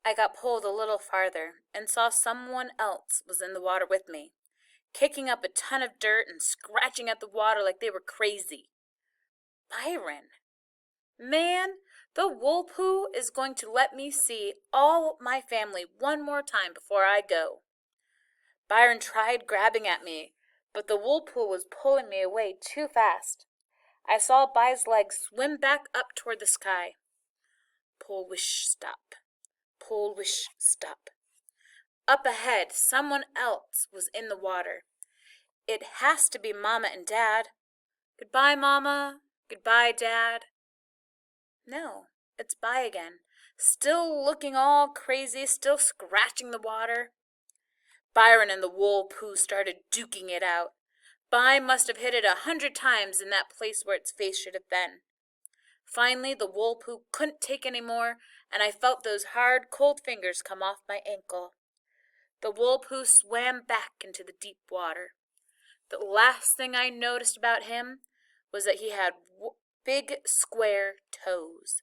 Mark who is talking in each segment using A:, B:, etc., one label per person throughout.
A: I got pulled a little farther and saw someone else was in the water with me, kicking up a ton of dirt and scratching at the water like they were crazy. Byron. Man, the Woolpoo is going to let me see all my family one more time before I go. Byron tried grabbing at me, but the Woolpoo was pulling me away too fast. I saw By's legs swim back up toward the sky. Pull, wish, stop. Pull, wish, stop. Up ahead, someone else was in the water. It has to be Mama and Dad. Goodbye, Mama. Goodbye, Dad. No, it's By again. Still looking all crazy, still scratching the water. Byron and the Woolpoo started duking it out. By must have hit it 100 times in that place where its face should have been. Finally, the Woolpoo couldn't take any more, and I felt those hard, cold fingers come off my ankle. The Woolpoo swam back into the deep water. The last thing I noticed about him was that he had big, square toes.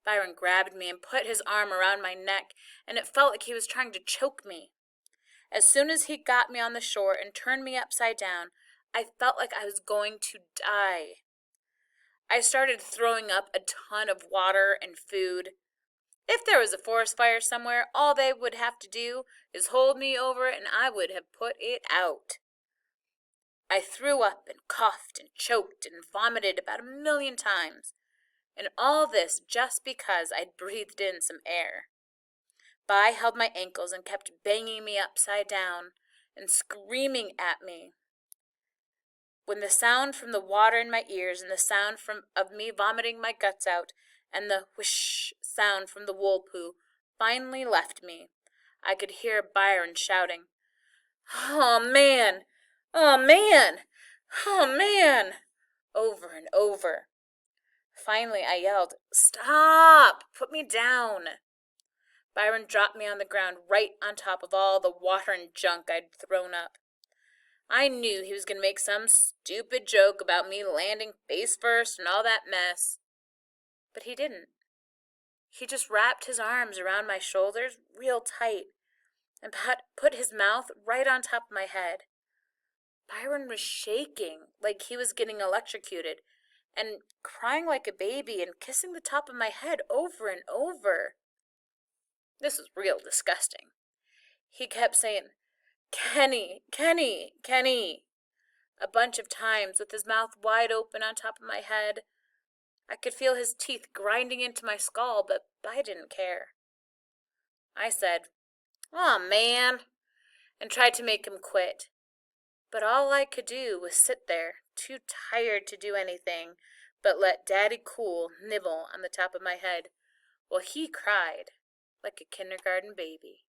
A: Byron grabbed me and put his arm around my neck, and it felt like he was trying to choke me. As soon as he got me on the shore and turned me upside down, I felt like I was going to die. I started throwing up a ton of water and food. If there was a forest fire somewhere, all they would have to do is hold me over and I would have put it out. I threw up and coughed and choked and vomited about 1,000,000 times, and all this just because I'd breathed in some air. By held my ankles and kept banging me upside down and screaming at me. When the sound from the water in my ears and the sound of me vomiting my guts out and the whoosh sound from the Woolpoo finally left me, I could hear Byron shouting, "Oh, man! Oh, man! Oh, man!" over and over. Finally, I yelled, "Stop! Put me down!" Byron dropped me on the ground right on top of all the water and junk I'd thrown up. I knew he was going to make some stupid joke about me landing face first and all that mess. But he didn't. He just wrapped his arms around my shoulders real tight and put his mouth right on top of my head. Byron was shaking like he was getting electrocuted and crying like a baby and kissing the top of my head over and over. This was real disgusting. He kept saying, "Kenny, Kenny, Kenny," a bunch of times with his mouth wide open on top of my head. I could feel his teeth grinding into my skull, but I didn't care. I said, "Aw, man," and tried to make him quit. But all I could do was sit there, too tired to do anything but let Daddy Cool nibble on the top of my head while he cried like a kindergarten baby.